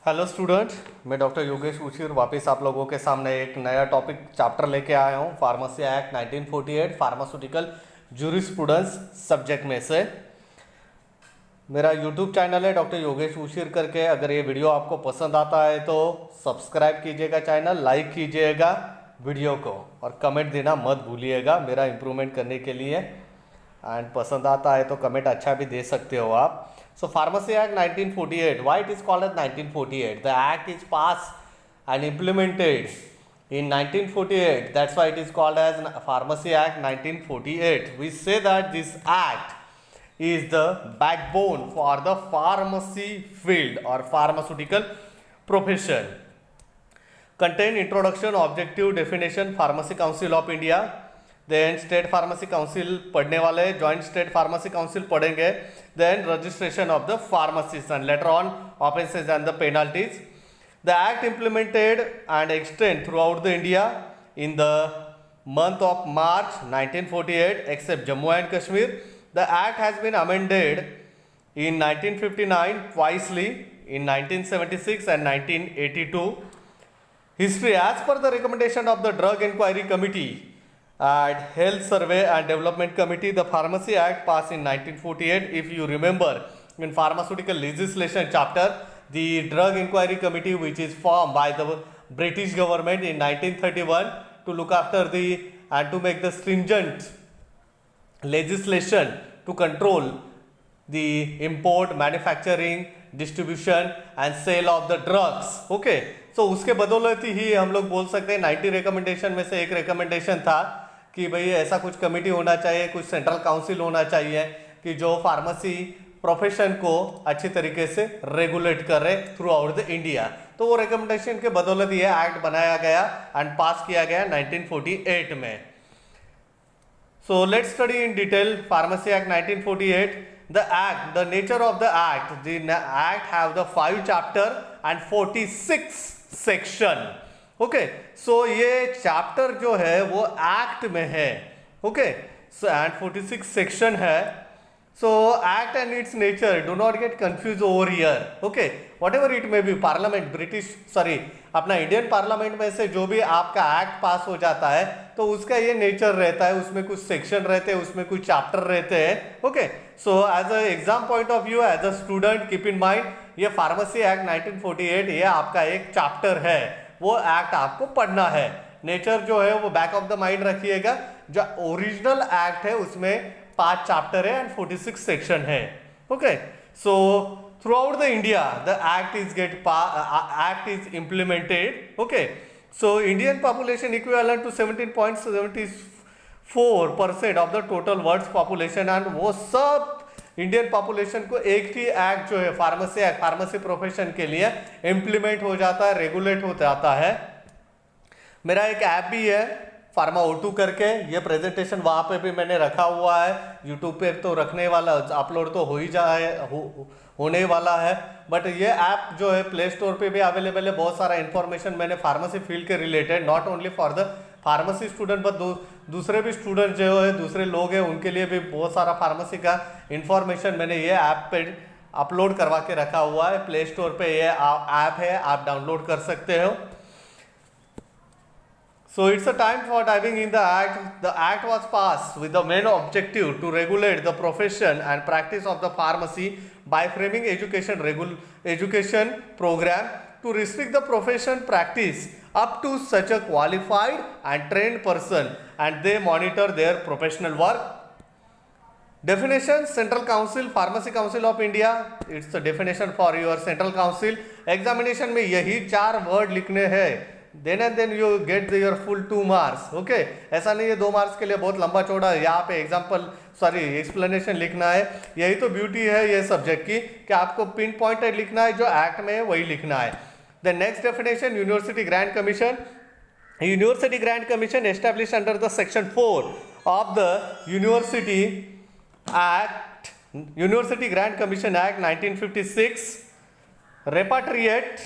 Hello student, मैं doctor Yogesh उशीर वापस आप लोगों के सामने एक नया टॉपिक चैप्टर लेके आया हूँ। Pharmacy act 1948 pharmaceutical jurisprudence subject में से। मेरा यूट्यूब चैनल है डॉक्टर योगेश उशीर करके। अगर ये वीडियो आपको पसंद आता है तो सब्सक्राइब कीजिएगा चैनल, लाइक कीजिएगा वीडियो को और कमेंट देना मत भूलिएगा मेरा इम्प्रूवमेंट करने के लिए। एंड पसंद आता है तो कमेंट अच्छा भी दे सकते हो आप। So Pharmacy Act 1948, why it is called as 1948? The act is passed and implemented in 1948. That's why it is called as Pharmacy Act 1948. We say that this act is the backbone for the pharmacy field or pharmaceutical profession. Contain introduction, objective, definition, Pharmacy Council of India. Then state pharmacy council पढ़ने वाले, joint state pharmacy council पढ़ेंगे। Then registration of the pharmacist and letter on offences and the penalties. The act implemented and extend throughout the India in the month of March 1948 except Jammu and Kashmir. The act has been amended in 1959 twicely, in 1976 and 1982. History: as per the recommendation of the Drug Inquiry Committee and Health Survey and Development Committee, the Pharmacy Act passed in 1948. If you remember, in pharmaceutical legislation chapter, the Drug Inquiry Committee, which is formed by the British government in 1931 to look after the and to make the stringent legislation to control the import, manufacturing, distribution and sale of the drugs. Okay, so उसके बदौलत ही हम लोग बोल सकते हैं 90 recommendation में से एक रिकमेंडेशन था कि भाई ऐसा कुछ कमेटी होना चाहिए, कुछ सेंट्रल काउंसिल होना चाहिए कि जो फार्मेसी प्रोफेशन को अच्छी तरीके से रेगुलेट करे थ्रू आउट द इंडिया। तो वो रिकमेंडेशन के बदौलत ये एक्ट बनाया गया एंड पास किया गया 1948 में। So let's study in detail pharmacy act 1948। The act, the nature of the act have the 5 chapter and 46 section. Okay, so ये चैप्टर जो है वो एक्ट में है। Okay, so and 46 section है। So act and its nature do not get confused over here. Okay, whatever it may be, parliament अपना Indian parliament में से जो भी आपका एक्ट पास हो जाता है तो उसका ये नेचर रहता है, उसमें कुछ सेक्शन रहते हैं, उसमें कुछ चैप्टर रहते हैं। Okay, so as a exam point of view, as a student keep in mind ये फार्मेसी एक्ट 1948 ये आपका एक चैप्टर है, वो एक्ट आपको पढ़ना है। नेचर जो है वो बैक ऑफ द माइंड रखिएगा। जो ओरिजिनल एक्ट है उसमें 5 चैप्टर है एंड 46 सेक्शन है। Okay, so throughout the India the act is implemented. Okay, so Indian population equivalent to 17.74% of the total world's population and वो सब इंडियन पॉपुलेशन को एक ही एक्ट जो है फार्मेसी एक्ट फार्मेसी प्रोफेशन के लिए इम्प्लीमेंट हो जाता है, रेगुलेट हो जाता है। मेरा एक ऐप भी है फार्मा O2 करके, ये प्रेजेंटेशन वहाँ पे भी मैंने रखा हुआ है। यूट्यूब पे तो रखने वाला अपलोड तो हो ही होने वाला है, बट ये ऐप जो है प्ले स्टोर पे भी अवेलेबल है। बहुत सारा इन्फॉर्मेशन मैंने फार्मेसी फील्ड के related, not only for the pharmacy student but दूसरे भी स्टूडेंट जो है, दूसरे लोग हैं, उनके लिए भी बहुत सारा फार्मेसी का इन्फॉर्मेशन मैंने ये ऐप पे अपलोड करवा के रखा हुआ है। प्ले स्टोर पे ये ऐप है, आप डाउनलोड कर सकते हो। So it's a time for diving in the act. The act was passed with the main objective to regulate the profession and practice of the pharmacy by framing education program to restrict the profession practice up to such a qualified and trained person and they monitor their professional work. Definition: Central Council, Pharmacy Council of India. It's the definition for your Central Council. Examination में यही 4 word लिखने हैं, then and then you get your full 2 marks. Okay, ऐसा नहीं है 2 marks के लिए बहुत लंबा चौड़ा यहाँ पे एक्सप्लेनेशन लिखना है। यही तो ब्यूटी है ये सब्जेक्ट की कि आपको पिन पॉइंटेड लिखना है, जो एक्ट में है वही लिखना है। The next definition: university grant commission. University grant commission establish under the section 4 of the university act, university grant commission act 1956। repatriate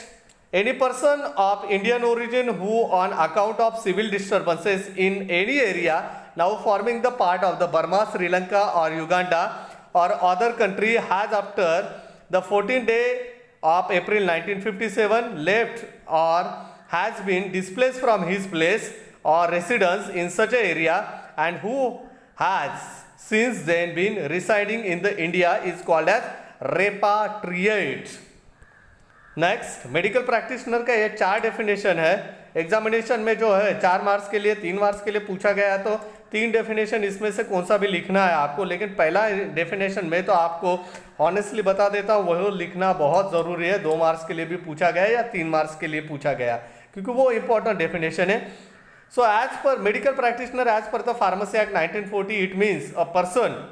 any person of Indian origin who on account of civil disturbances in any area now forming the part of the Burma, Sri Lanka or Uganda or other country has after the 14-day of April 1957 left or has been displaced from his place or residence in such an area and who has since then been residing in the India is called as repatriate. Next, medical practitioner का ये 4 definition है। Examination में जो है 4 marks के लिए 3 marks के लिए पूछा गया है, तो 3 डेफिनेशन इसमें से कौन सा भी लिखना है आपको, लेकिन पहला डेफिनेशन में तो आपको ऑनेस्टली बता देता हूँ वह लिखना बहुत ज़रूरी है। 2 मार्क्स के लिए भी पूछा गया या 3 मार्क्स के लिए पूछा गया, क्योंकि वो इंपॉर्टेंट डेफिनेशन है। So as per medical practitioner as per the pharmacy act 1940 it means a person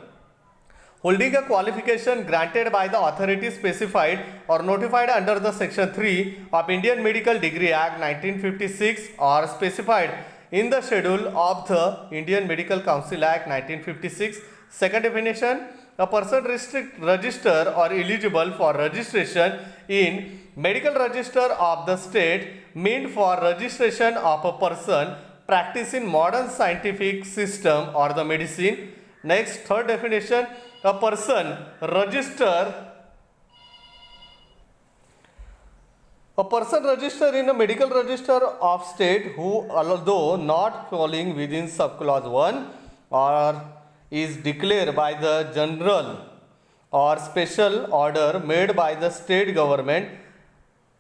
holding a qualification granted by the authority specified or notified under the section 3 of Indian Medical Degree Act 1956 or specified in the schedule of the Indian Medical Council Act 1956. Second definition, a person registered or eligible for registration in medical register of the state meant for registration of a person practicing modern scientific system or the medicine. Next, third definition, a person registered in a medical register of state who, although not falling within subclause 1 or is declared by the general or special order made by the state government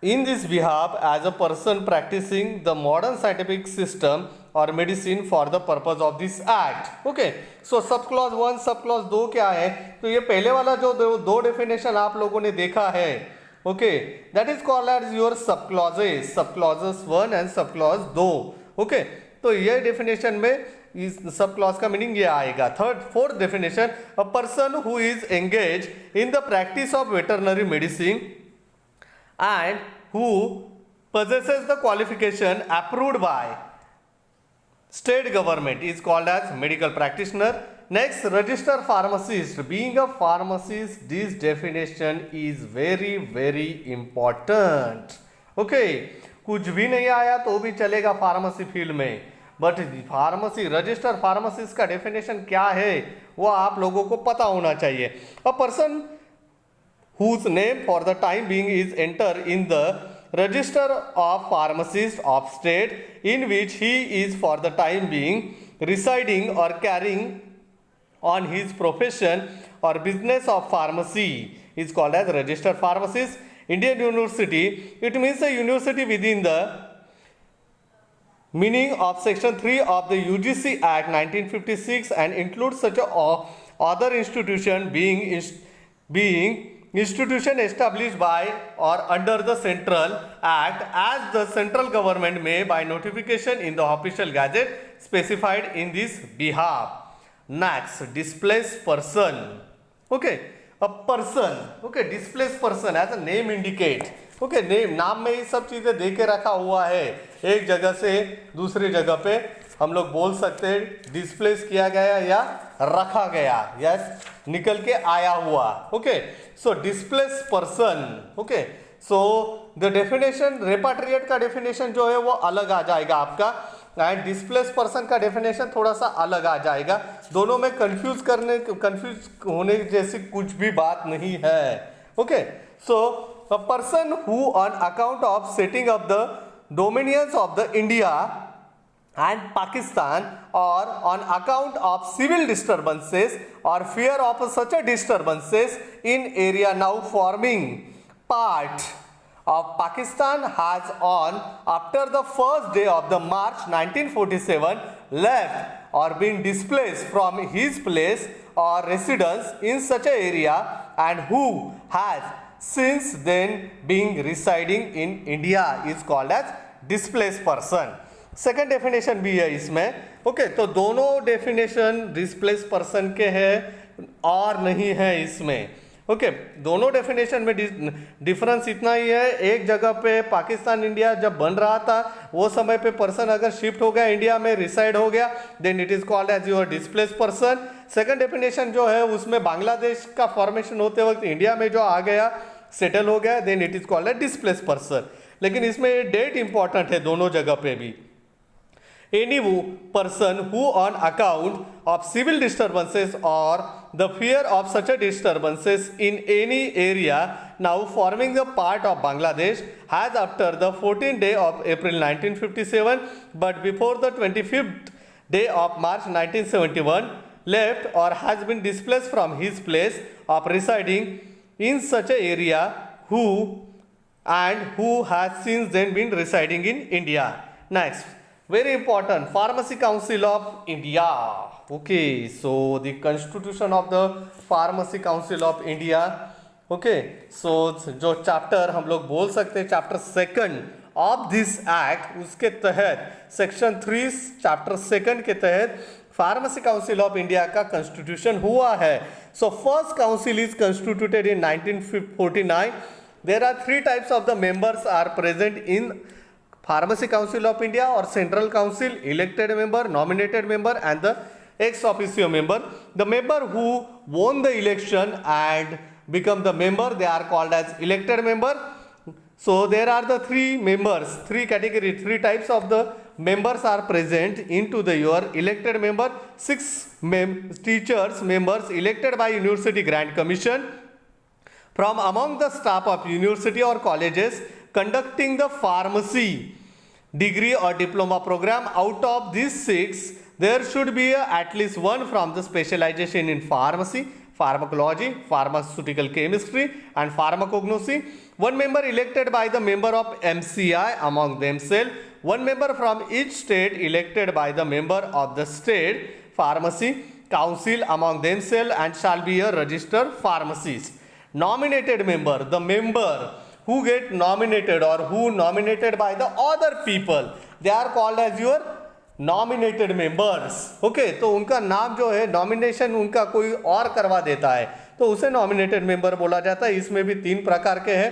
in this behalf as a person practicing the modern scientific system और medicine for the purpose of this act. Okay, so sub clause 1 सब clause 2 क्या है, तो ये पहले वाला जो 2 definition आप लोगों ने देखा है, okay, that is called as your sub clauses 1 and sub clause 2। Okay, तो ये डेफिनेशन में इस सब क्लॉज का मीनिंग ये आएगा। Fourth definition, a person who is engage in the practice of veterinary medicine and who possesses the qualification approved by state government is called as medical practitioner. Next, registered pharmacist. Being a pharmacist, this definition is very important. Okay, कुछ भी नहीं आया तो भी चलेगा pharmacy field में, but pharmacy registered pharmacist का definition क्या है वो आप लोगों को पता होना चाहिए। A person whose name for the time being is entered in the register of pharmacists of state in which he is for the time being residing or carrying on his profession or business of pharmacy is called as registered pharmacist. Indian University, it means a university within the meaning of section 3 of the UGC Act 1956 and includes such a other institution being institution established by or under the central act as the central government may by notification in the official gazette specified in this behalf. Next, displaced person. Okay, a person, okay, displaced person as a name indicate. Okay, name, नाम में ये सब चीजें दे के रखा हुआ है, एक जगह से दूसरी जगह पे हम लोग बोल सकते हैं डिस्प्लेस किया गया या रखा गया या निकल के आया हुआ। Okay, so displace person. Okay, so the definition repatriate का डेफिनेशन जो है वो अलग आ जाएगा आपका, एंड डिस्प्लेस पर्सन का डेफिनेशन थोड़ा सा अलग आ जाएगा। दोनों में कंफ्यूज होने जैसी कुछ भी बात नहीं है। Okay, so a person who on account of setting of the dominions of the India and Pakistan or on account of civil disturbances or fear of such a disturbances in area now forming part of Pakistan has on after the first day of the March 1947 left or been displaced from his place or residence in such a area and who has since then been residing in India is called as displaced person. Second definition भी है इसमें। Okay, तो दोनों definition displace person के हैं और नहीं है इसमें। ओके, दोनों डेफिनेशन में डिफरेंस इतना ही है, एक जगह पे पाकिस्तान इंडिया जब बन रहा था वो समय पे पर्सन अगर शिफ्ट हो गया इंडिया में, रिसाइड हो गया, then it is called as your displace person. Second definition जो है उसमें बांग्लादेश का फॉर्मेशन होते वक्त इंडिया में जो आ गया, सेटल हो गया, then it is called as displace person. लेकिन इसमें डेट इंपॉर्टेंट है दोनों जगह पे भी। Any person who on account of civil disturbances or the fear of such a disturbances in any area now forming the part of Bangladesh has after the 14th day of April 1957 but before the 25th day of March 1971 left or has been displaced from his place of residing in such a area who has since then been residing in India. Next, very important, Pharmacy Council of India. Okay, so the constitution of the Pharmacy Council of India. Okay, so जो chapter हम लोग बोल सकते हैं chapter second of this act, उसके तहत section 3 chapter second के तहत फार्मेसी काउंसिल ऑफ इंडिया का कंस्टिट्यूशन हुआ है. So first council is constituted in 1949. There are 3 types of the members are present in Pharmacy council of India और central council, elected member, nominated member and the ex officio member. The member who won the election and become the member, they are called as elected member. So there are the 3 members, 3 categories, 3 types of the members are present into the your elected member. 6 teachers members elected by University Grant Commission from among the staff of university or colleges conducting the pharmacy degree or diploma program. Out of these 6, there should be at least one from the specialization in pharmacy, pharmacology, pharmaceutical chemistry and pharmacognosy. One member elected by the member of MCI among themselves. One member from each state elected by the member of the state pharmacy council among themselves and shall be a registered pharmacist. Nominated member, the member who get nominated or who nominated by the other people, they are called as your nominated members. Okay, तो उनका नाम जो है nomination उनका कोई और करवा देता है तो उसे नॉमिनेटेड मेंबर बोला जाता है. इसमें भी 3 प्रकार के हैं.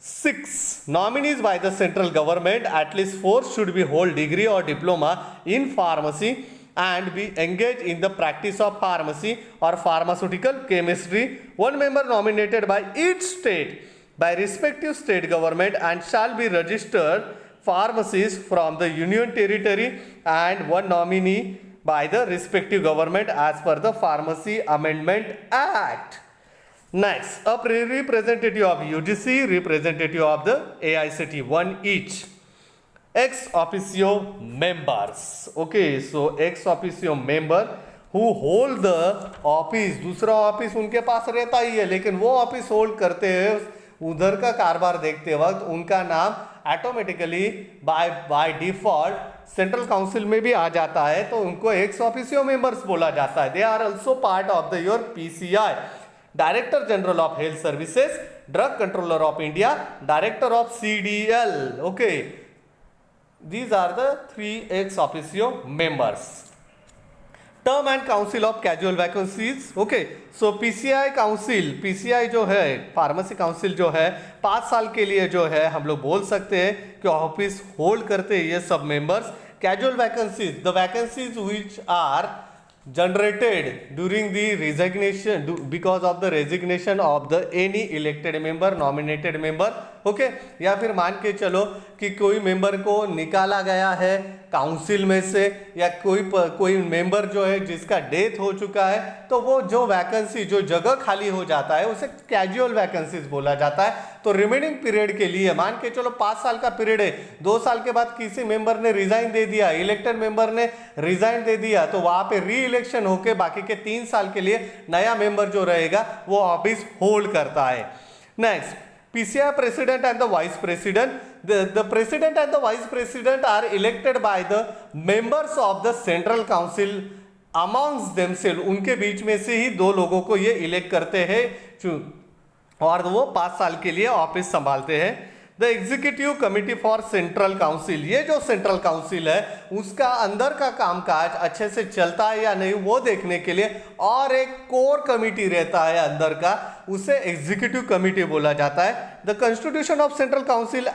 6 nominees by the central government, at least 4 should be hold degree or diploma in pharmacy and be engaged in the practice of pharmacy or pharmaceutical chemistry. One member nominated by each state by respective state government and shall be registered pharmacists from the union territory and one nominee by the respective government as per the Pharmacy Amendment Act. Next, a representative of UGC, representative of the AICT, 1 each. Ex officio members. Okay, so ex officio member who hold the office, दूसरा office उनके पास रहता ही है लेकिन वो office hold करते हैं उधर का कारोबार देखते वक्त उनका नाम automatically by default central council में भी आ जाता है तो उनको एक्स ऑफिसियो मेंबर्स बोला जाता है. They are also part of the your PCI, director general of health services, drug controller of India, director of CDL. Okay, these are the 3 ex officio members. Term and council of casual vacancies. Okay, so PCI जो है pharmacy council जो है 5 साल के लिए जो है हम लोग बोल सकते हैं कि ऑफिस होल्ड करते हैं ये सब members. Casual vacancies, the vacancies which are generated during the resignation because of the resignation of the any elected member, nominated member. Okay, या फिर मान के चलो कि कोई मेंबर को निकाला गया है काउंसिल में से या कोई मेंबर जो है जिसका डेथ हो चुका है तो वो जो वैकेंसी जो जगह खाली हो जाता है उसे कैजुअल वैकेंसीज बोला जाता है. तो रिमेनिंग पीरियड के लिए मान के चलो 5 साल का पीरियड है, 2 साल के बाद किसी मेंबर ने रिजाइन दे दिया, इलेक्टेड मेंबर ने रिजाइन दे दिया तो वहां पे री इलेक्शन होके बाकी के 3 साल के लिए नया मेंबर जो रहेगा वो ऑफिस होल्ड करता है. Next, PCI president and the vice president. The president and the vice president are elected by the members of the central council amongst themselves. उनके बीच में से ही 2 लोगों को ये इलेक्ट करते हैं और वो 5 साल के लिए ऑफिस संभालते हैं. The executive committee for central council, ये जो सेंट्रल काउंसिल है उसका अंदर का कामकाज अच्छे से चलता है या नहीं वो देखने के लिए और एक कोर कमिटी रहता है अंदर का, उसे एग्जीक्यूटिव कमिटी बोला जाता है. The constitution of central council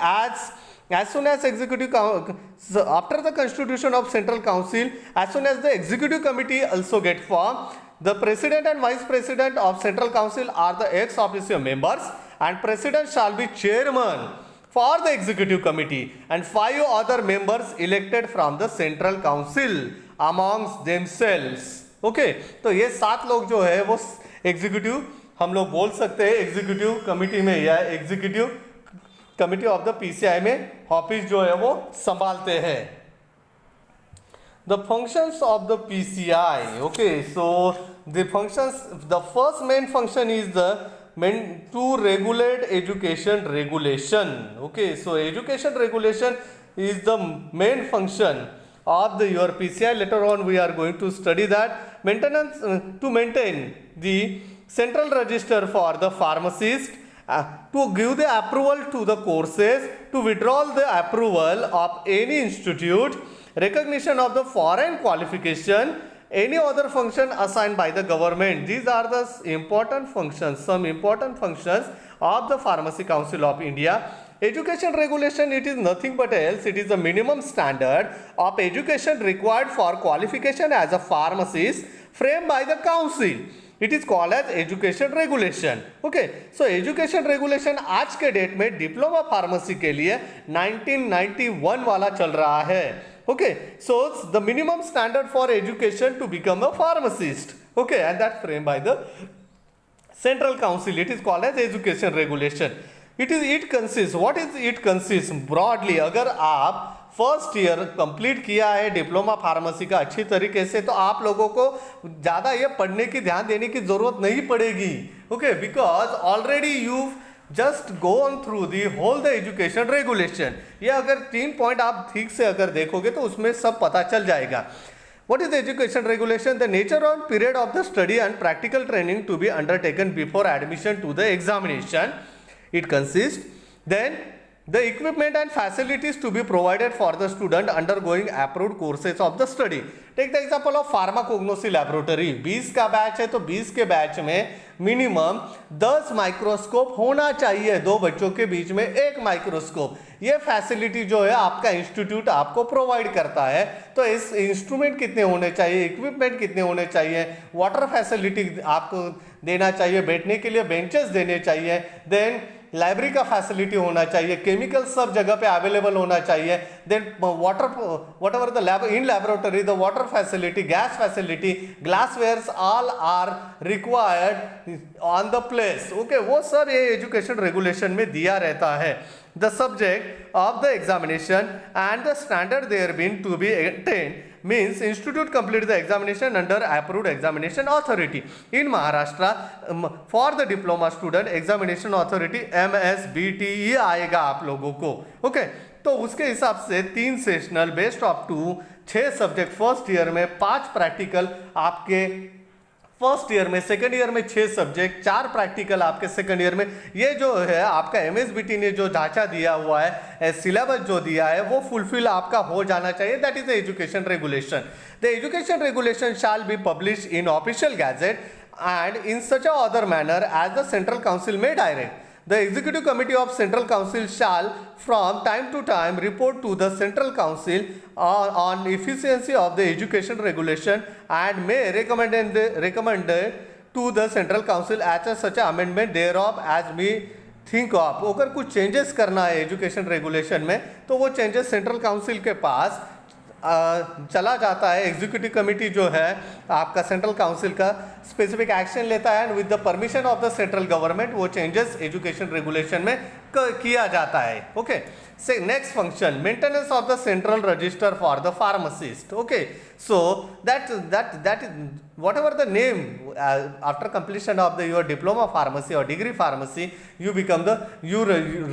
as soon as after the constitution of central council, as soon as the executive committee also get formed, the president and vice president of central council are the ex officio members and president shall be chairman for the executive committee and 5 other members elected from the central council amongst themselves. Okay, तो ये 7 लोग जो है वो executive हम लोग बोल सकते हैं एग्जीक्यूटिव कमिटी में या executive committee of the PCI में ऑफिस जो है वो संभालते हैं। The functions of the PCI. Okay, so the functions, the first main function is the to regulate education regulation. Okay, so education regulation is the main function of the your PCI. Later on we are going to study that maintenance to maintain the central register for the pharmacist, to give the approval to the courses, to withdraw the approval of any institute, recognition of the foreign qualification, any other function assigned by the government. These are the important functions, some important functions of the Pharmacy Council of India. Education regulation, it is nothing but else, it is the minimum standard of education required for qualification as a pharmacist framed by the council. It is called as education regulation. Okay, so education regulation आज के date में diploma pharmacy के लिए 1991 वाला चल रहा है। Okay, so the minimum standard for education to become a pharmacist. Okay, and that's framed by the central council. It is called as education regulation. It consists, what is it consists broadly? अगर आप first year complete किया है diploma pharmacy का अच्छी तरीके से, तो आप लोगों को ज़्यादा ये पढ़ने की ध्यान देने की ज़रूरत नहीं पड़ेगी। Okay, because already you just go on through the whole the education regulation. ये अगर 3 पॉइंट आप ठीक से अगर देखोगे तो उसमें सब पता चल जाएगा। What is the education regulation? The nature and period of the study and practical training to be undertaken before admission to the examination. It consists then the equipment and facilities to be provided for the student undergoing approved courses of the study. Take the example of pharmacognosy laboratory. 20 का batch है तो 20 के batch में minimum 10 microscope होना चाहिए, 2 बच्चों के बीच में 1 माइक्रोस्कोप। ये फैसिलिटी जो है आपका इंस्टीट्यूट आपको प्रोवाइड करता है। तो इस इंस्ट्रूमेंट कितने होने चाहिए, इक्विपमेंट कितने होने चाहिए, वाटर फैसिलिटी आपको देना चाहिए, बैठने के लिए बेंचेस देने चाहिए, देन लाइब्रेरी का फैसिलिटी होना चाहिए, केमिकल सब जगह पे अवेलेबल होना चाहिए, then water what ever the lab in laboratory the water facility, gas facility, glasswares all are required on the place. Okay, वो सब ये एजुकेशन रेगुलेशन में दिया रहता है। The subject of the examination and the standard there been to be attained means institute complete the examination under approved examination authority. In Maharashtra, for the diploma student examination authority MSBTE आएगा आप लोगों को। Okay, तो उसके हिसाब से 3 sessional based of 2, 6 subject first year में, 5 practical आपके फर्स्ट ईयर में, सेकंड ईयर में 6 सब्जेक्ट, 4 प्रैक्टिकल आपके सेकंड ईयर में। ये जो है आपका एमएसबीटी ने जो ढांचा दिया हुआ है, सिलेबस जो दिया है, वो फुलफिल आपका हो जाना चाहिए। That is the education regulation. The education regulation shall be publish in official gazette and in such a other manner as the central council may direct. The executive committee of central council shall from time to time report to the central council on efficiency of the education regulation and may recommend to the central council as such a amendment thereof as we think of. अगर कुछ changes करना है education regulation में तो वो changes central council के पास चला जाता है। एग्जीक्यूटिव कमिटी जो है आपका सेंट्रल काउंसिल का स्पेसिफिक एक्शन लेता है and with the permission of the central government वो चेंजेस एजुकेशन रेगुलेशन में किया जाता है। Okay, next function maintenance of the central register for the pharmacist. Okay, so that is whatever the name after completion of the your diploma pharmacy or degree pharmacy you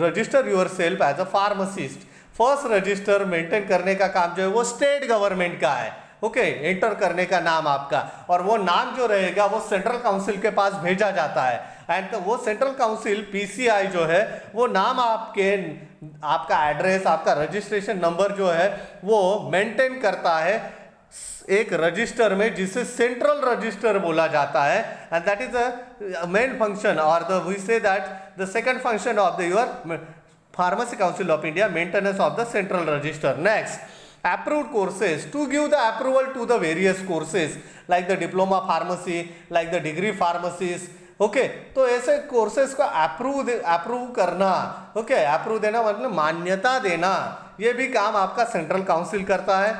register yourself as a pharmacist. First resistor maintain करने का काम जो है वो state government का है। Okay, enter करने का नाम आपका, और वो नाम जो रहेगा वो सेंट्रल काउंसिल के पास भेजा जाता है एंड तो वो सेंट्रल काउंसिल पीसीआई जो है वो नाम आपका एड्रेस, आपका रजिस्ट्रेशन नंबर जो है वो मेंटेन करता है एक रजिस्टर में, जिसे सेंट्रल रजिस्टर बोला जाता है and that is a main function और we say that the second function of the your Pharmacy Council of India, maintenance of the central register. Next, approved courses, to give the approval to the various courses like the diploma pharmacy, like the degree pharmacies. Okay, तो ऐसे courses को approve करना, okay, approve देना मतलब मान्यता देना, ये भी काम आपका सेंट्रल काउंसिल करता है।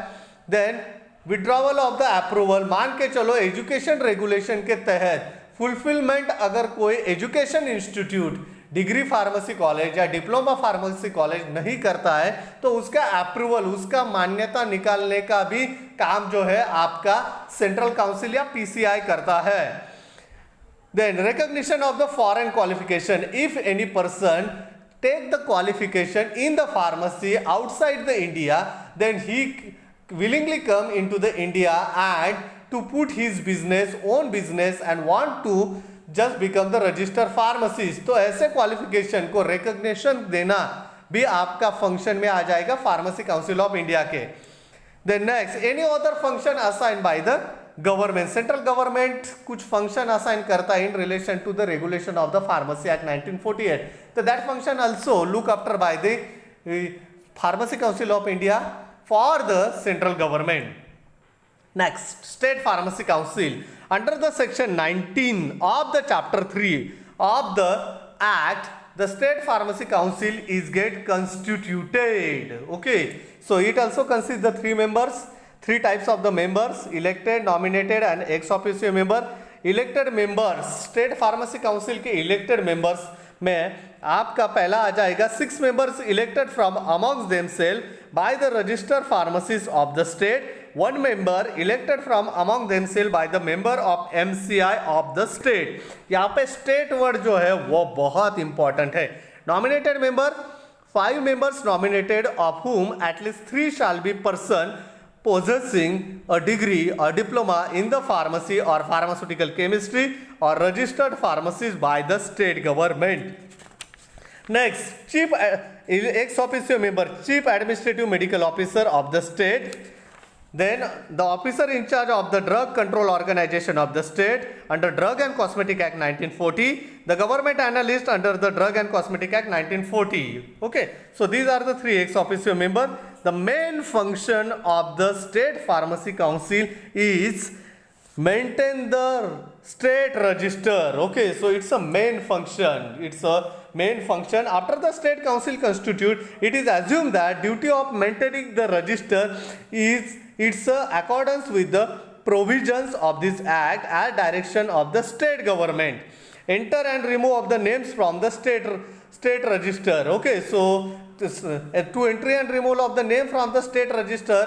Then withdrawal of the approval, मान के चलो एजुकेशन रेगुलेशन के तहत फुलफिलमेंट अगर कोई education institute degree pharmacy college या डिप्लोमा फार्मेसी कॉलेज नहीं करता है तो उसका अप्रूवल, उसका मान्यता निकालने का भी काम जो है आपका सेंट्रल काउंसिल या पीसीआई करता है। Then recognition of the foreign qualification, if any person take the qualification in the pharmacy outside the India, then he willingly come into the India and to put his business, own business and want to just become the registered pharmacist। तो ऐसे qualification को recognition देना भी आपका function में आ जाएगा pharmacy council of India के। Then next, any other function assign by the government, central government कुछ फंक्शन असाइन करता है in relation to the regulation of the pharmacy act 1948, तो that function also look after by the pharmacy council of India for the central government. Next, state pharmacy council under the section 19 of the chapter 3 of the act, the state pharmacy council is get constituted. Okay, so it also consists the three types of the members: elected, nominated and ex officio member। Elected members, state pharmacy council के elected members में आपका पहला आ जाएगा 6 members elected from amongst themselves by the registered pharmacist of the state, 1 member elected from among themselves by the member of MCI of the state. यहाँ पे state word जो है वो बहुत इंपॉर्टेंट है। Nominated member, 5 members nominated of whom at least 3 shall be person possessing a degree or diploma in the pharmacy or pharmaceutical chemistry or registered pharmacist by the state government. Next, chief ex officio member, chief administrative medical officer of the state, then the officer in charge of the drug control organization of the state under Drug and Cosmetic Act 1940, the government analyst under the Drug and Cosmetic Act 1940. Okay, so these are the 3 ex officio member. The main function of the state pharmacy council is maintain the state register. Okay, so it's a main function, it's a main function. After the state council constitute, it is assumed that duty of maintaining the register is it's accordance with the provisions of this act as direction of the state government. Enter and remove of the names from the state register. Okay, so this, to entry and removal of the name from the state register,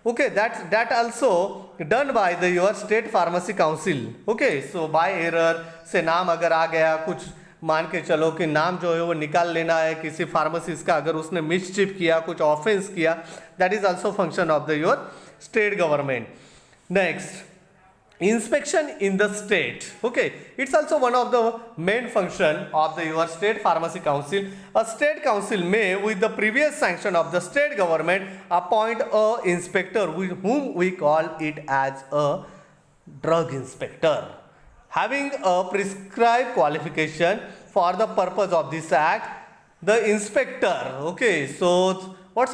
okay, that also done by the your state pharmacy council. Okay, so by error से नाम अगर आ गया, कुछ मान के चलो कि नाम जो है वो निकाल लेना है किसी फार्मासिस्ट का, अगर उसने मिसचिफ किया, कुछ ऑफेंस किया, that is also function of the your state government. Next, inspection in the state. Okay, it's also one of the main function of the your state pharmacy council. A state council may, with the previous sanction of the state government, appoint a inspector whom we call it as a drug inspector, having a prescribed qualification for the purpose of this act. The inspector, okay, so what's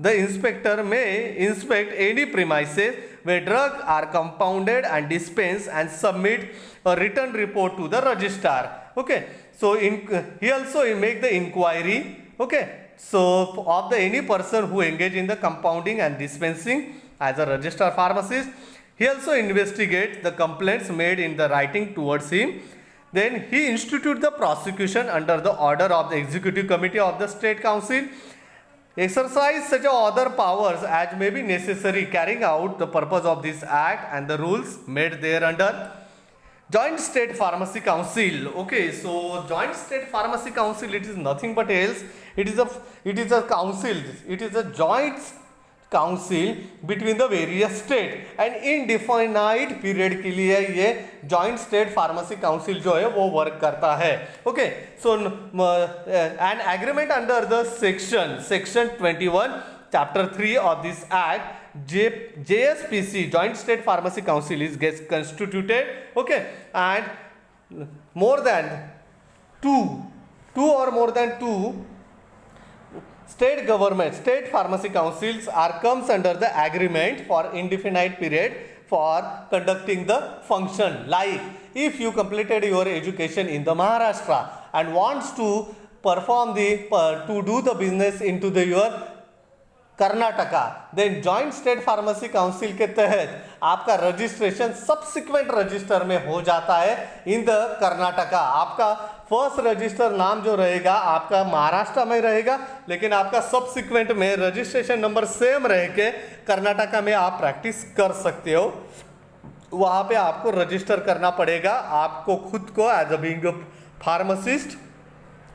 the inspector may inspect any premises where drugs are compounded and dispensed and submit a written report to the registrar. Okay, so he also make the inquiry, okay, so of the any person who engage in the compounding and dispensing as a registered pharmacist. He also investigates the complaints made in the writing towards him. Then he institute the prosecution under the order of the executive committee of the state council, exercise such other powers as may be necessary carrying out the purpose of this act and the rules made thereunder. Joint State Pharmacy Council. Okay, so Joint State Pharmacy Council, it is nothing but else. It is a council. It is a joint council between the various state and indefinite period के लिए ये joint state pharmacy council जो है वो work करता है. Okay, so an agreement under the section 21 chapter 3 of this act, JSPC, Joint State Pharmacy Council, is gets constituted. Okay, and more than two or more than two state government, state pharmacy councils comes under the agreement for indefinite period for conducting the function. Like if you completed your education in the Maharashtra and wants to perform to do the business into the your Karnataka, then joint state pharmacy council के तहत आपका registration subsequent register में हो जाता है in the Karnataka. आपका first resistor नाम जो रहेगा आपका महाराष्ट्र में रहेगा, लेकिन आपका सब्सिक्वेंट में रजिस्ट्रेशन नंबर सेम रह के कर्नाटका में आप प्रैक्टिस कर सकते हो। वहां पे आपको रजिस्टर करना पड़ेगा आपको खुद को as a being a pharmacist,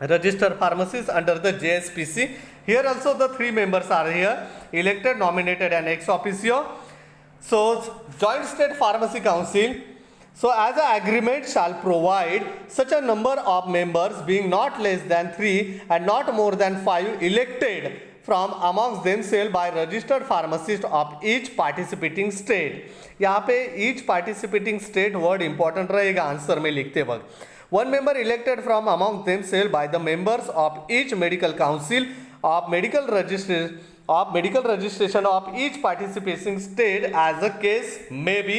registered pharmacist under the JSPC. Here also the 3 members are here, elected, nominated and ex officio. So joint state pharmacy council, so as an agreement shall provide such a number of members being not less than 3 and not more than 5 elected from amongst themselves by registered pharmacist of each participating state. यहाँ पे each participating state word important रहेगा answer में लिखते वक्त। One member elected from among themselves by the members of each medical council of medical registration of each participating state as the case may be.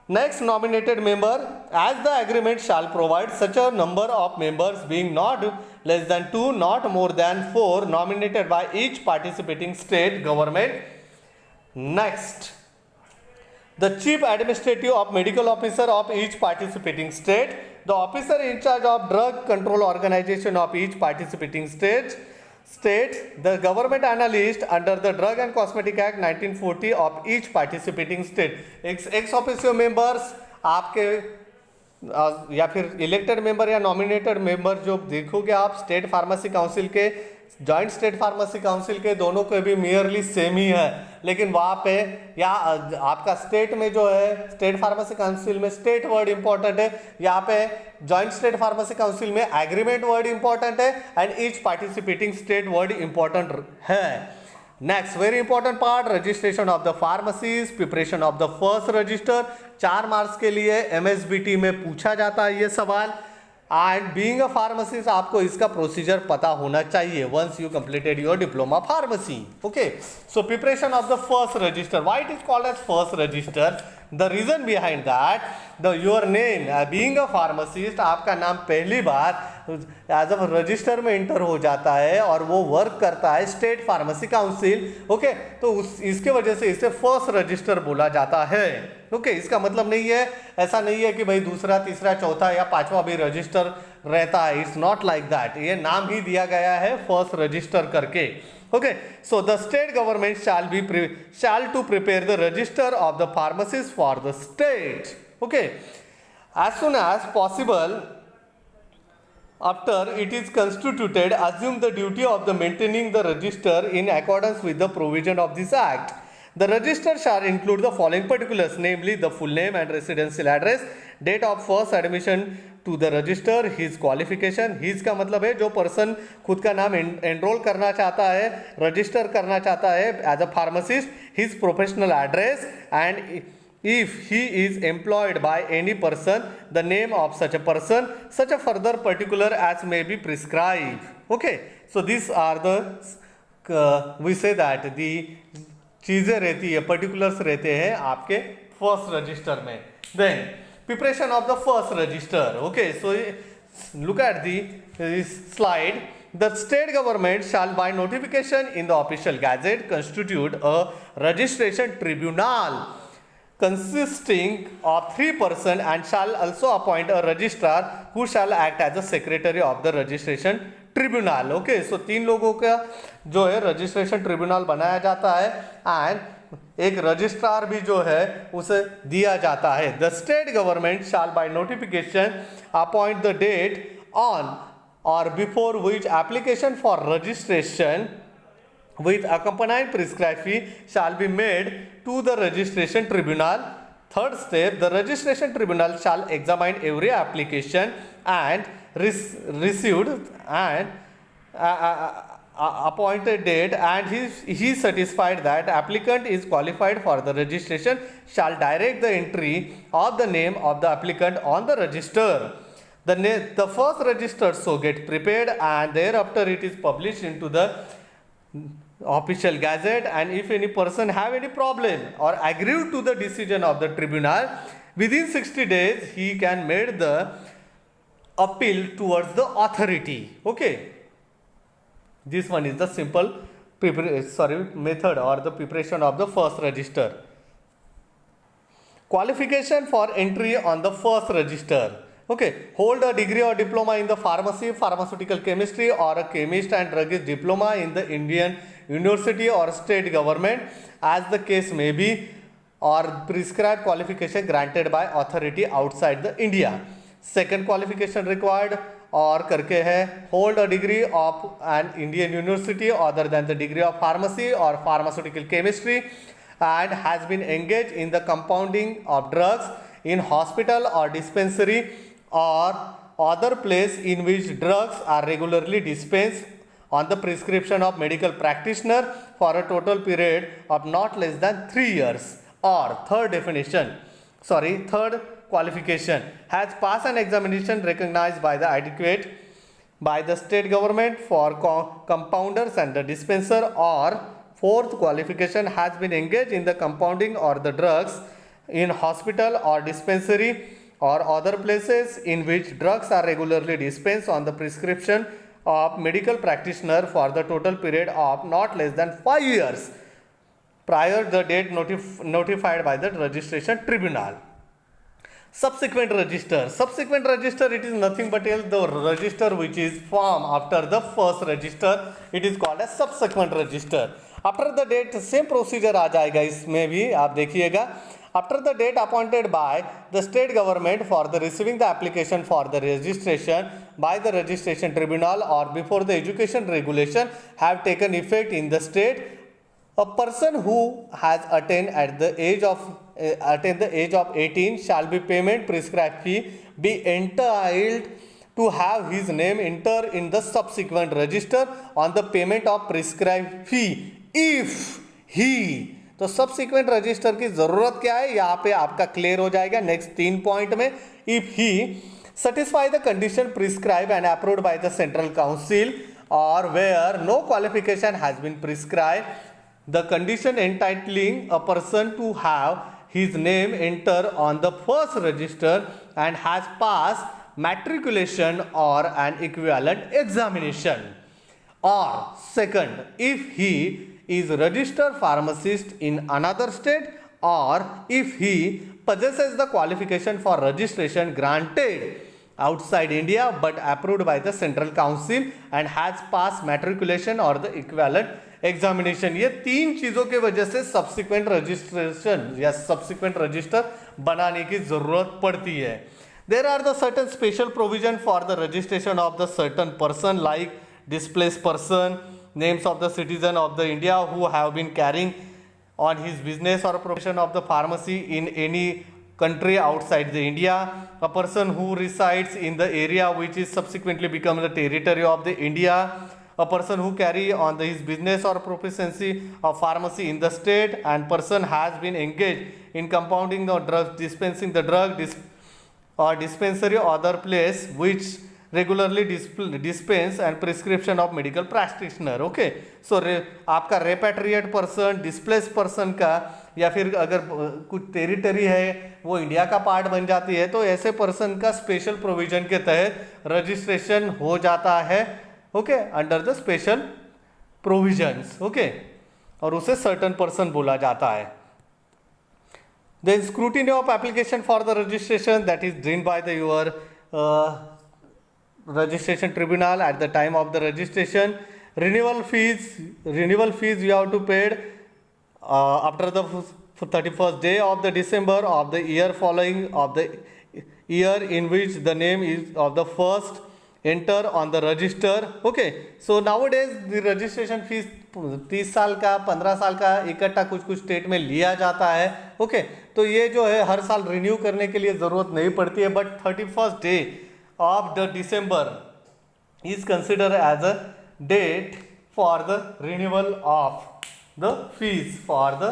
Next, nominated member, as the agreement shall provide such a number of members being not less than 2, not more than 4, nominated by each participating state government. Next, the chief administrative of medical officer of each participating state, the officer in charge of drug control organization of each participating state, the government analyst under the Drug and Cosmetic Act 1940 of each participating state. ex officio members आपके या फिर elected member या nominated member जो देखोगे आप state pharmacy council के, joint state pharmacy council के, दोनों के भी मियरली सेम ही है, लेकिन वहाँ पे या आपका स्टेट में जो है स्टेट फार्मेसी काउंसिल में स्टेट वर्ड इंपॉर्टेंट है, यहाँ पे जॉइंट स्टेट फार्मेसी काउंसिल में एग्रीमेंट वर्ड इंपॉर्टेंट है and each participating state word important है। Next very important part, registration of the pharmacies, preparation of the first register. 4 marks के लिए MSBT में पूछा जाता है ये सवाल। एंड बीइंग अ फार्मासिस्ट आपको इसका प्रोसीजर पता होना चाहिए once you completed your diploma pharmacy. Okay, so preparation of the first register, why it is called as first register, the reason behind that the your name being a pharmacist, आपका नाम पहली बार as a register में enter हो जाता है और वो वर्क करता है स्टेट फार्मेसी काउंसिल। ओके, तो इसके वजह से इसे फर्स्ट रजिस्टर बोला जाता है। ओके, इसका मतलब नहीं है, ऐसा नहीं है कि भाई दूसरा, तीसरा, चौथा या 5वां भी रजिस्टर रहता है, इट्स नॉट लाइक दैट, ये नाम ही दिया गया है फर्स्ट रजिस्टर करके। Okay, so the state government shall to prepare the register of the pharmacies for the state. Okay, as soon as possible after it is constituted, assume the duty of the maintaining the register in accordance with the provision of this act. The register shall include the following particulars, namely the full name and residential address, date of first admission to the register, his qualification, his का मतलब है जो person खुद का नाम enrol करना चाहता है, रजिस्टर करना चाहता है as a pharmacist, his professional address, and if he is employed by any person, the name of such a person, such a further particular as may be prescribed. Okay, so these are the we say that the चीज़ें रहती है, particulars रहते हैं आपके first register में। Then preparation of the first register. Okay, so look at the slide. The state government shall by notification in the official gazette constitute a registration tribunal consisting of 3 persons and shall also appoint a registrar who shall act as a secretary of the registration tribunal. Okay, so 3 लोगों का जो है registration tribunal बनाया जाता है and एक registrar भी जो है उसे दिया जाता है। The state government shall by notification appoint the date on और before which application for registration with accompanying prescribed fee shall be made to the registration tribunal. Third step, the registration tribunal shall examine every application and received and appointed date, and he satisfied that applicant is qualified for the registration shall direct the entry of the name of the applicant on the register. The first register so get prepared and thereafter it is published into the official gazette, and if any person have any problem or agree to the decision of the tribunal within 60 days he can make the appeal towards the authority. Okay, this one is the simple method or the preparation of the first register. Qualification for entry on the first register. Okay, hold a degree or diploma in the pharmacy, pharmaceutical chemistry, or a chemist and druggist diploma in the Indian university or state government, as the case may be, or prescribed qualification granted by authority outside the India. Second qualification required और करके है hold a degree of an Indian university other than the degree of pharmacy or pharmaceutical chemistry and has been engaged in the compounding of drugs in hospital or dispensary or other place in which drugs are regularly dispensed on the prescription of medical practitioner for a total period of not less than 3 years. Or third qualification has passed an examination recognized by the adequate by the state government for compounders and the dispenser. Or fourth qualification has been engaged in the compounding or the drugs in hospital or dispensary or other places in which drugs are regularly dispensed on the prescription of medical practitioner for the total period of not less than 5 years prior the date notified by the registration tribunal. Subsequent register, it is nothing but the register which is formed after the first register, it is called as subsequent register. After the date same procedure आ जाएगा इसमें भी आप देखिएगा. After the date appointed by the state government for the receiving the application for the registration by the registration tribunal or before the education regulation have taken effect in the state, a person who has attained the age of 18 shall be payment prescribed fee be entitled to have his name enter in the subsequent register on the payment of prescribed fee if he. तो subsequent register की जरूरत क्या है यहाँ पे आपका clear हो जाएगा नेक्स्ट 3 पॉइंट में. If he satisfy the condition prescribed and approved by the central council or where no qualification has been prescribed, the condition entitling a person to have his name enter on the first register and has passed matriculation or an equivalent examination. Or second, if he is registered pharmacist in another state or if he possesses the qualification for registration granted outside India but approved by the central council and has passed matriculation or the equivalent examination. ये 3 चीजों के वजह से subsequent registration या subsequent register बनाने की जरूरत पड़ती है. There are the certain special provision for the registration of the certain person like displace person, names of the citizen of the India who have been carrying on his business or profession of the pharmacy in any country outside the India, a person who resides in the area which is subsequently become the territory of the India, a person who carry on his business or proficiency of pharmacy in the state, and person has been engaged in compounding the drugs, dispensing the drug or dispensary or other place which regularly dispense and prescription of medical practitioner. Okay, so आपका repatriate person, displace person का या फिर अगर कुछ territory है वो India का part बन जाती है तो ऐसे पर्सन का स्पेशल प्रोविजन के तहत रजिस्ट्रेशन हो जाता है. Okay, under the special provisions. Okay, और उसे सर्टन पर्सन बोला जाता है. The scrutiny of application for the registration that is driven by the your registration tribunal at the time of the registration. Renewal fees you have to pay after the 31st day of the December of the year following of the year in which the name is of the first enter on the register. Okay, so nowadays the registration fees 30 साल का 15 साल का इकट्ठा कुछ state में लिया जाता है. ओके, तो ये जो है हर साल रिन्यू करने के लिए ज़रूरत नहीं पड़ती है, but 31st day of the December is considered as a date for the renewal of the fees for the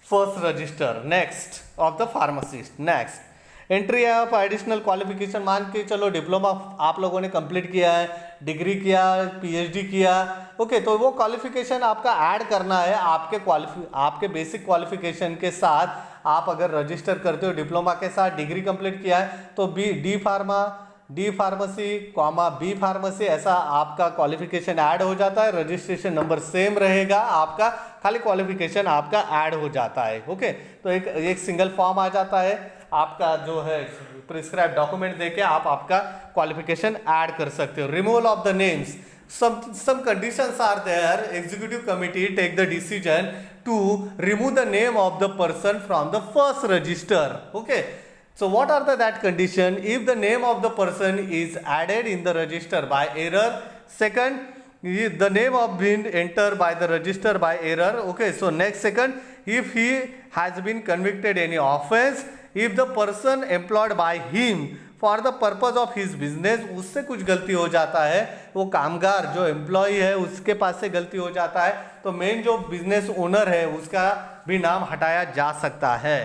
first register. Next of the pharmacist. Next, entry of additional qualification. मान के चलो डिप्लोमा आप लोगों ने complete किया है, degree किया, PhD किया. ओके, तो वो क्वालिफिकेशन आपका ऐड करना है आपके बेसिक क्वालिफिकेशन के साथ. आप अगर रजिस्टर करते हो डिप्लोमा के साथ, डिग्री कंप्लीट किया है तो D pharma D pharmacy comma B pharmacy, ऐसा आपका क्वालिफिकेशन ऐड हो जाता है। रजिस्ट्रेशन नंबर सेम रहेगा आपका, खाली क्वालिफिकेशन आपका ऐड हो जाता है। ओके, तो एक सिंगल फॉर्म आ जाता है आपका, जो है प्रिस्क्राइब डॉक्यूमेंट देके आप आपका क्वालिफिकेशन ऐड कर सकते हो। Removal of the names, some conditions are there. Executive committee take the decision to remove the name of the person from the first register. Okay, so what are that condition? If the name of the person is added in the register by error. Second, the name of been entered by the register by error. Okay, so next second, if he has been convicted any offense, if the person employed by him for the purpose of his business, उससे कुछ गलती हो जाता है, वो कामगार जो employ है उसके पास से गलती हो जाता है, तो मेन जो बिजनेस ओनर है उसका भी नाम हटाया जा सकता है।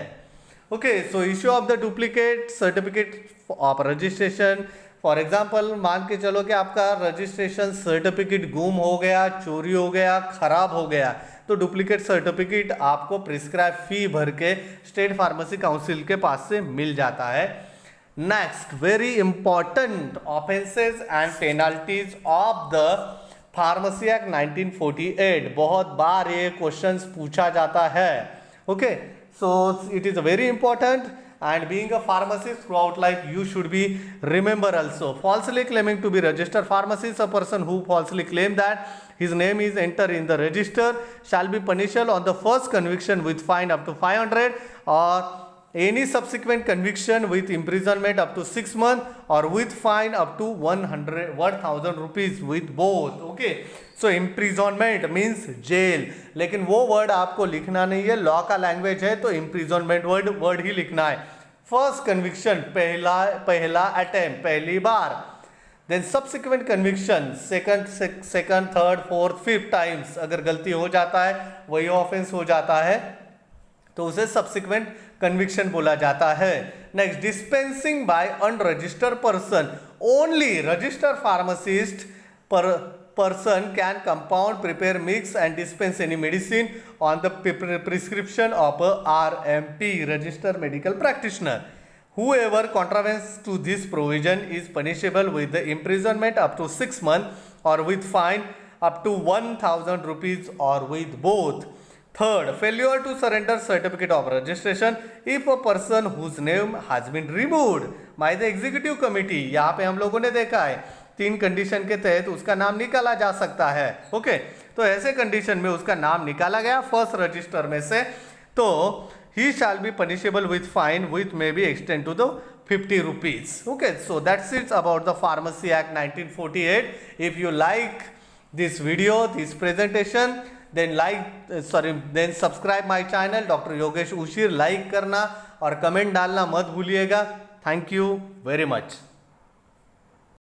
Okay, so issue of the duplicate certificate of registration, for example मान के चलो कि आपका रजिस्ट्रेशन सर्टिफिकेट गुम हो गया, चोरी हो गया, खराब हो गया, तो डुप्लीकेट सर्टिफिकेट आपको प्रिस्क्राइब फी भर के स्टेट फार्मेसी काउंसिल के पास से मिल जाता है। Next, very important offences and penalties of the Pharmacy Act 1948. बहुत बार ये क्वेश्चंस पूछा जाता है। Okay, so it is very important, and being a pharmacist throughout life you should be remember also. Falsely claiming to be registered pharmacist, a person who falsely claim that his name is entered in the register shall be punishable on the first conviction with fine up to 500 or any subsequent conviction with imprisonment up to 6 months or with fine up to 1,000 rupees with both. Okay, so imprisonment means jail, लेकिन वो word आपको लिखना नहीं है, law का language है तो imprisonment word ही लिखना है। फर्स्ट कन्विक्शन पहला अटेम्प्ट, पहली बार, then subsequent conviction second third fourth fifth times, अगर गलती हो जाता है वही ऑफेंस हो जाता है तो उसे सब्सिक्वेंट कन्विक्शन बोला जाता है। Next, dispensing bye unregistered person, only registered pharmacist person can compound, prepare, mix and dispense any medicine on the prescription of a RMP, registered medical practitioner. Whoever contravenes to this provision is punishable with the imprisonment up to 6 months or with fine up to 1,000 rupees or with both. Third, failure to surrender certificate of registration if a person whose name has been removed by the executive committee, यहाँ पे हम लोगों ने देखा है 3 condition के तहत उसका नाम निकाला जा सकता है। ओके, तो ऐसे कंडीशन में उसका नाम निकाला गया फर्स्ट रजिस्टर में से, तो he shall be punishable with fine which may be extended to the 50 rupees. Okay, so that's it about the Pharmacy Act 1948. If you like this video, this presentation, then subscribe my channel Dr. Yogesh Ushir, like करना और comment डालना मत भूलिएगा। Thank you very much.